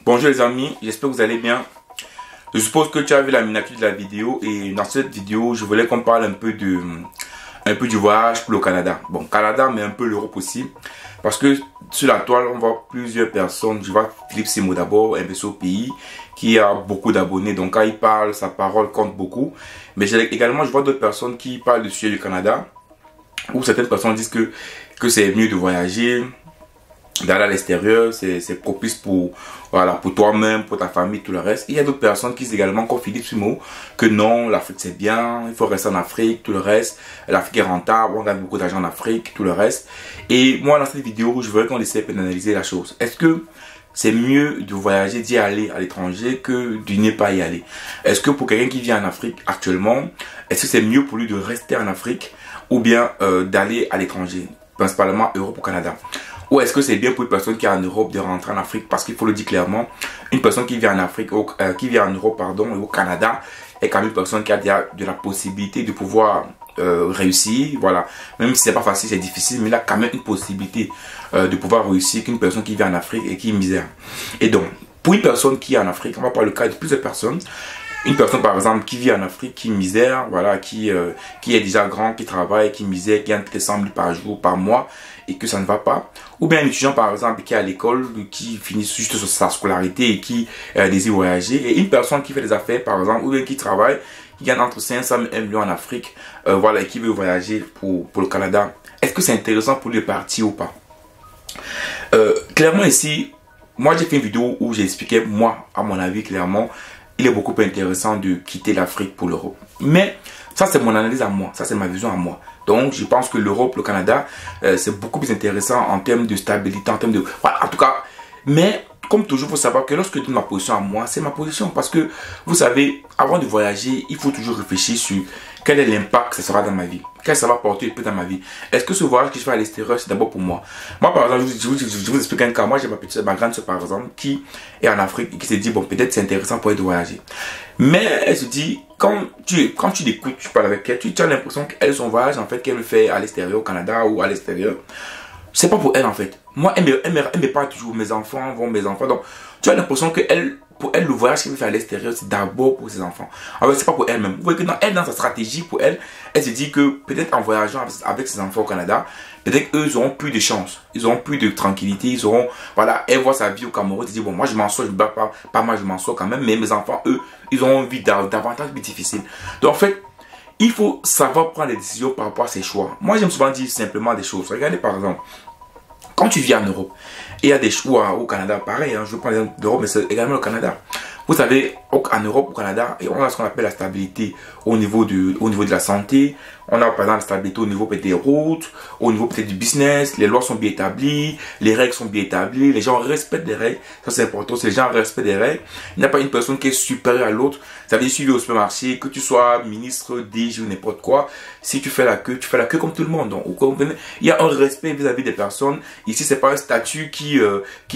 Bonjour les amis, j'espère que vous allez bien. Je suppose que tu as vu la miniature de la vidéo et dans cette vidéo, je voulais qu'on parle un peu du voyage pour le Canada. Bon, Canada, mais un peu l'Europe aussi. Parce que sur la toile, on voit plusieurs personnes. Je vois Philippe Simo d'abord, investi au pays, qui a beaucoup d'abonnés. Donc quand il parle, sa parole compte beaucoup. Mais également, je vois d'autres personnes qui parlent du sujet du Canada, où certaines personnes disent que c'est mieux de voyager, d'aller à l'extérieur, c'est propice pour toi-même, pour ta famille, tout le reste. Il y a d'autres personnes qui disent également, comme Philippe Simo, que non, l'Afrique c'est bien, il faut rester en Afrique, tout le reste. L'Afrique est rentable, on gagne beaucoup d'argent en Afrique, tout le reste. Et moi, dans cette vidéo, je voudrais qu'on essaie d'analyser la chose. Est-ce que c'est mieux de voyager, d'y aller à l'étranger que de n'y pas y aller? Est-ce que pour quelqu'un qui vit en Afrique actuellement, est-ce que c'est mieux pour lui de rester en Afrique ou bien d'aller à l'étranger, principalement Europe ou Canada? Ou est-ce que c'est bien pour une personne qui est en Europe de rentrer en Afrique? Parce qu'il faut le dire clairement, une personne qui vit en Afrique, qui vit en Europe, pardon, et au Canada, est quand même une personne qui a de la possibilité de pouvoir réussir. Voilà. Même si c'est pas facile, c'est difficile, mais il a quand même une possibilité de pouvoir réussir qu'une personne qui vit en Afrique et qui est misère. Et donc, pour une personne qui est en Afrique, on va parler le cas de plusieurs personnes. Une personne par exemple qui vit en Afrique, qui misère, voilà, qui est déjà grand, qui travaille, qui misère, qui gagne peut-être 100 000 par jour, par mois, et que ça ne va pas. Ou bien un étudiant par exemple qui est à l'école, qui finit juste sa scolarité et qui désire voyager. Et une personne qui fait des affaires par exemple, ou bien qui travaille, qui gagne entre 500 000 et 1 million en Afrique, voilà, et qui veut voyager pour le Canada. Est-ce que c'est intéressant pour lui de partir ou pas? Clairement ici, moi j'ai fait une vidéo où j'ai expliqué, moi, à mon avis, clairement, il est beaucoup plus intéressant de quitter l'Afrique pour l'Europe. Mais ça, c'est mon analyse à moi. Ça, c'est ma vision à moi. Donc, je pense que l'Europe, le Canada, c'est beaucoup plus intéressant en termes de stabilité, en termes de... Voilà, en tout cas. Mais, comme toujours, il faut savoir que lorsque je dis ma position à moi, c'est ma position. Parce que, vous savez, avant de voyager, il faut toujours réfléchir sur quel est l'impact que ça sera dans ma vie. Qu'est-ce que ça va porter dans ma vie. Est-ce que ce voyage que je fais à l'extérieur, c'est d'abord pour moi? Moi, par exemple, je vous explique un cas. Moi, j'ai ma grande soeur, par exemple, qui est en Afrique et qui se dit, bon, peut-être c'est intéressant pour elle de voyager. Mais elle se dit, quand tu l'écoutes, tu parles avec elle, tu as l'impression qu'elle, son voyage, en fait, qu'elle le fait à l'extérieur, au Canada ou à l'extérieur, c'est pas pour elle, en fait. Moi, elle me parle toujours, mes enfants vont, mes enfants. Donc, tu as l'impression que pour elle, le voyage qu'elle veut faire à l'extérieur, c'est d'abord pour ses enfants. En fait, c'est pas pour elle-même. Vous voyez que dans sa stratégie, pour elle, elle se dit que peut-être en voyageant avec ses enfants au Canada, peut-être eux, ils auront plus de chance. Ils auront plus de tranquillité. Ils auront, voilà, elle voit sa vie au Cameroun. Elle se dit, bon, moi, je m'en sors, je me bats pas mal, je m'en sors quand même. Mais mes enfants, eux, ils auront une vie davantage plus difficile. Donc, en fait, il faut savoir prendre des décisions par rapport à ses choix. Moi, j'aime souvent dire simplement des choses. Regardez, par exemple, quand tu vis en Europe, il y a des choix au Canada, pareil, hein, je veux prendre l'exemple d'Europe, mais c'est également le Canada. Vous savez, en Europe, au Canada, on a ce qu'on appelle la stabilité au niveau de la santé. On a par exemple la stabilité au niveau peut-être des routes, au niveau peut-être du business. Les lois sont bien établies, les règles sont bien établies, les gens respectent les règles. Ça c'est important, c'est les gens respectent les règles. Il n'y a pas une personne qui est supérieure à l'autre. Ça veut dire si tu vas au supermarché, que tu sois ministre, DG ou n'importe quoi, si tu fais la queue, tu fais la queue comme tout le monde. Donc, il y a un respect vis-à-vis des personnes. Ici, c'est pas un statut qui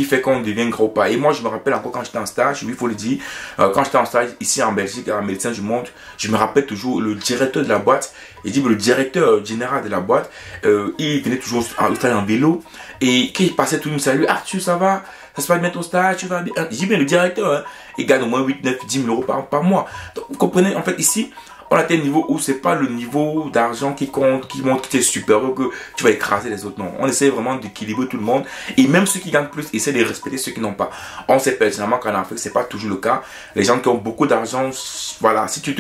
fait qu'on devient gros pas. Et moi, je me rappelle encore quand j'étais en stage, oui, il faut le dire, quand j'étais en stage ici en Belgique, en médecin du monde, je me rappelle toujours le directeur de la boîte. Il dit le directeur général de la boîte, il venait toujours au stage en vélo et qui passait tout le monde, salut Arthur, ça va? Ça se passe bien ton stage, tu vas bien? Il dit bien le directeur, hein, il gagne au moins 8, 9, 10 000 euros par mois. Donc vous comprenez, en fait ici, on a un niveau où c'est pas le niveau d'argent qui compte, qui montre que tu es supérieur, que tu vas écraser les autres. Non, on essaie vraiment d'équilibrer tout le monde. Et même ceux qui gagnent plus, essaient de respecter ceux qui n'ont pas. On sait personnellement qu'en Afrique, c'est pas toujours le cas. Les gens qui ont beaucoup d'argent, voilà, si tu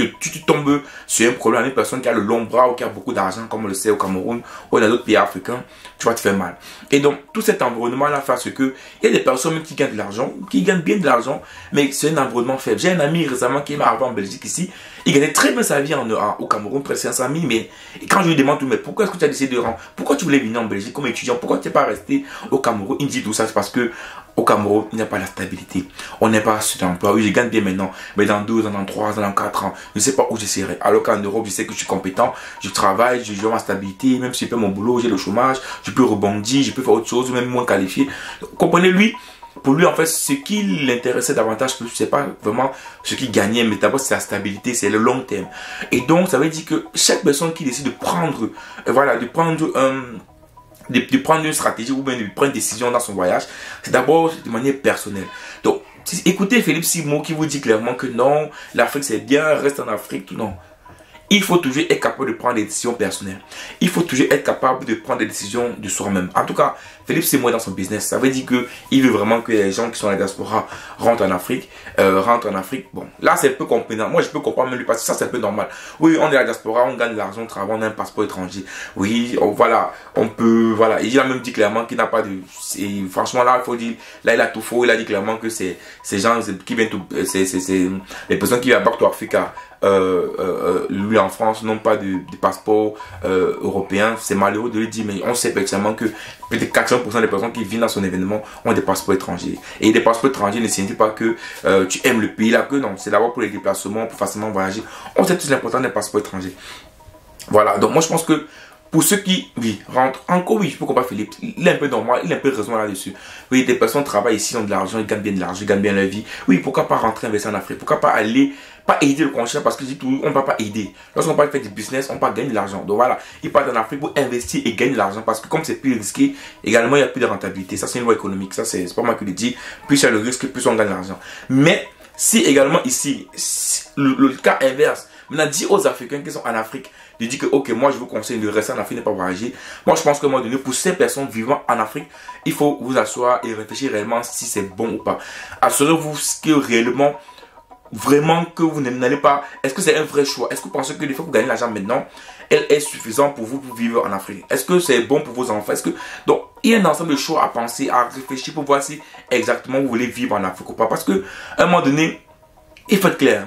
tombes sur un problème, une personne qui a le long bras ou qui a beaucoup d'argent, comme on le sait au Cameroun ou dans d'autres pays africains, tu vas te faire mal. Et donc, tout cet environnement-là fait ce que, il y a des personnes qui gagnent de l'argent, qui gagnent bien de l'argent, mais c'est un environnement faible. J'ai un ami récemment qui est arrivé en Belgique ici, il gagnait très bien sa vie au Cameroun, presque 500 000, mais quand je lui demande tout, mais pourquoi est-ce que tu as décidé de rentrer? Pourquoi tu voulais venir en Belgique comme étudiant? Pourquoi tu n'es pas resté au Cameroun? Il me dit tout ça, c'est parce que au Cameroun, il n'y a pas la stabilité. On n'est pas sur l'emploi. Oui, je gagne bien maintenant, mais dans 2 ans, dans 3 ans, dans 4 ans, je ne sais pas où je serai. Alors qu'en Europe, je sais que je suis compétent, je travaille, je joue ma stabilité, même si je fais mon boulot, j'ai le chômage, je peux rebondir, je peux faire autre chose, même moins qualifié. Donc, comprenez, lui, pour lui, en fait, ce qui l'intéressait davantage, c'est pas vraiment ce qu'il gagnait, mais d'abord, c'est la stabilité, c'est le long terme. Et donc, ça veut dire que chaque personne qui décide de prendre, voilà, de prendre une stratégie ou bien de prendre une décision dans son voyage, c'est d'abord de manière personnelle. Donc, Écoutez Philippe Simo qui vous dit clairement que non, l'Afrique c'est bien, reste en Afrique, tout non. Il faut toujours être capable de prendre des décisions personnelles. Il faut toujours être capable de prendre des décisions de soi-même. En tout cas, Philippe Simo est dans son business. Ça veut dire qu'il veut vraiment que les gens qui sont à la diaspora rentrent en Afrique. Bon, là, c'est un peu comprenant. Moi, je peux comprendre même lui parce que ça, c'est un peu normal. Oui, on est à la diaspora, on gagne de l'argent, on travaille, on a un passeport étranger. Oui, voilà, on peut, voilà. Et il a même dit clairement qu'il n'a pas de... Et franchement, là, il faut dire, là, il a tout faux. Il a dit clairement que c'est ces gens qui viennent tout... C'est les personnes qui viennent à Back to Africa. Lui en France n'ont pas de passeport européen. C'est malheureux de le dire, mais on sait pertinemment que peut-être 80% des personnes qui viennent dans son événement ont des passeports étrangers. Et des passeports étrangers ne signifient pas que tu aimes le pays là, que non, c'est d'abord pour les déplacements, pour facilement voyager. On sait tous l'importance des passeports étrangers. Voilà, donc moi je pense que pour ceux qui, oui, rentrent, encore oui, je peux comprendre Philippe, il est un peu normal, il a un peu raison là-dessus. Oui, des personnes travaillent ici, ont de l'argent, ils gagnent bien de l'argent, ils gagnent bien leur vie. Oui, pourquoi pas rentrer investir en Afrique? Pourquoi pas aller, pas aider le continent? Parce que je dis tout, on ne va pas aider. Lorsqu'on parle de faire du business, on va gagner de l'argent. Donc voilà, ils partent en Afrique pour investir et gagner de l'argent. Parce que comme c'est plus risqué, également il n'y a plus de rentabilité. Ça c'est une loi économique, ça c'est pas moi qui le dis. Plus il y a le risque, plus on gagne de l'argent. Mais si également ici, le cas inverse, maintenant dis aux Africains qui sont en Afrique, de dire que ok, moi je vous conseille de rester en Afrique, ne pas voyager. Moi je pense que moi donné, pour ces personnes vivant en Afrique, il faut vous asseoir et réfléchir réellement si c'est bon ou pas. Assurez-vous que réellement, vraiment que vous n'allez pas, est-ce que c'est un vrai choix? Est-ce que vous pensez que le fait que vous gagnez l'argent maintenant, elle est suffisante pour vous pour vivre en Afrique? Est-ce que c'est bon pour vos enfants? Est-ce que... Donc il y a un ensemble de choix à penser, à réfléchir pour voir si exactement vous voulez vivre en Afrique ou pas. Parce que à un moment donné, il faut être clair,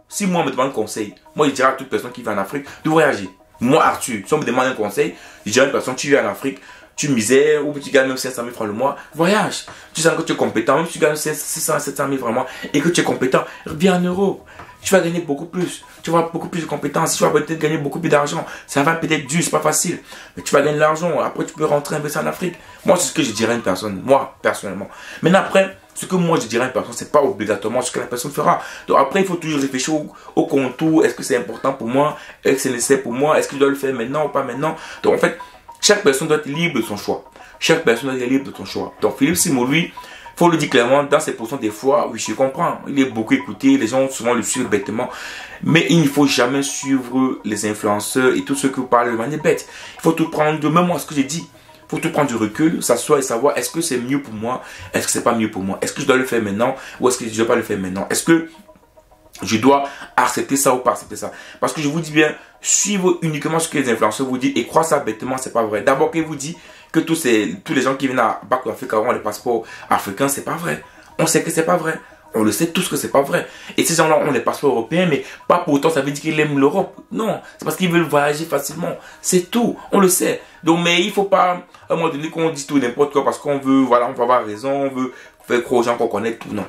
si moi on me demande conseil, moi je dirais à toute personne qui vit en Afrique de voyager. Moi Arthur, si on me demande un conseil, je dirais à une personne, tu vis en Afrique, tu misères ou tu gagnes même 500 000 francs le mois, voyage. Tu sens que tu es compétent, même si tu gagnes 600 700 000 francs le mois et que tu es compétent, viens en Europe. Tu vas gagner beaucoup plus. Tu vas avoir beaucoup plus de compétences. Tu vas peut-être gagner beaucoup plus d'argent. Ça va peut-être dur, c'est pas facile. Mais tu vas gagner de l'argent. Après, tu peux rentrer investir en Afrique. Moi, c'est ce que je dirais à une personne. Moi, personnellement. Maintenant, après, ce que moi je dirais à une personne, c'est pas obligatoirement ce que la personne fera. Donc après, il faut toujours réfléchir au contour. Est-ce que c'est important pour moi? Est-ce que c'est nécessaire pour moi? Est-ce que je dois le faire maintenant ou pas maintenant? Donc en fait, chaque personne doit être libre de son choix. Chaque personne doit être libre de son choix. Donc Philippe Simo, lui, faut le dire clairement, dans ses positions, des fois, oui, je comprends. Il est beaucoup écouté, les gens souvent le suivent bêtement. Mais il ne faut jamais suivre les influenceurs et tout ce que parlent de manière bête. Il faut tout prendre de même moi, ce que j'ai dit. Il faut tout prendre du recul, s'asseoir et savoir est-ce que c'est mieux pour moi, est-ce que c'est pas mieux pour moi, est-ce que je dois le faire maintenant ou est-ce que je ne dois pas le faire maintenant, est-ce que je dois accepter ça ou pas accepter ça. Parce que je vous dis bien, suivre uniquement ce que les influenceurs vous disent et croire ça bêtement, c'est pas vrai. D'abord qu'ils vous disent que tous les gens qui viennent à Back to Africa ont les passeports africains, c'est pas vrai. On sait que c'est pas vrai. On le sait tous que c'est pas vrai. Et ces gens-là ont les passeports européens, mais pas pour autant ça veut dire qu'ils aiment l'Europe. Non, c'est parce qu'ils veulent voyager facilement. C'est tout, on le sait. Donc, mais il faut pas, à un moment donné, qu'on dise tout n'importe quoi parce qu'on veut, voilà, on va avoir raison, on veut faire croire aux gens qu'on connaît tout. Non.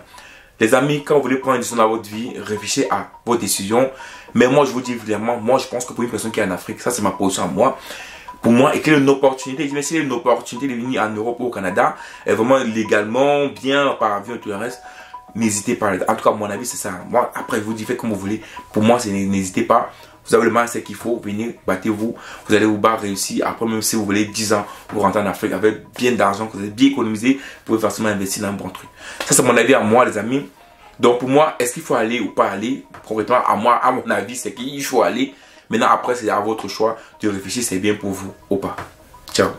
Les amis, quand vous voulez prendre une décision dans votre vie, réfléchissez à vos décisions. Mais moi, je vous dis vraiment, moi, je pense que pour une personne qui est en Afrique, ça c'est ma position à moi. Pour moi, et qu'il y a une opportunité, mais s'il y a une opportunité de venir en Europe ou au Canada, et vraiment légalement, bien, par avion et tout le reste, n'hésitez pas. En tout cas, à mon avis, c'est ça. Moi, après, je vous dis, faites comme vous voulez. Pour moi, c'est n'hésitez pas. Vous avez le mindset qu'il faut. Venez, battez-vous. Vous allez vous battre réussir. Après, même si vous voulez 10 ans pour rentrer en Afrique avec bien d'argent, que vous avez bien économisé, vous pouvez facilement investir dans un bon truc. Ça, c'est mon avis à moi, les amis. Donc, pour moi, est-ce qu'il faut aller ou pas aller? Complètement, à moi, à mon avis, c'est qu'il faut aller. Maintenant, après, c'est à votre choix de réfléchir si c'est bien pour vous ou pas. Ciao.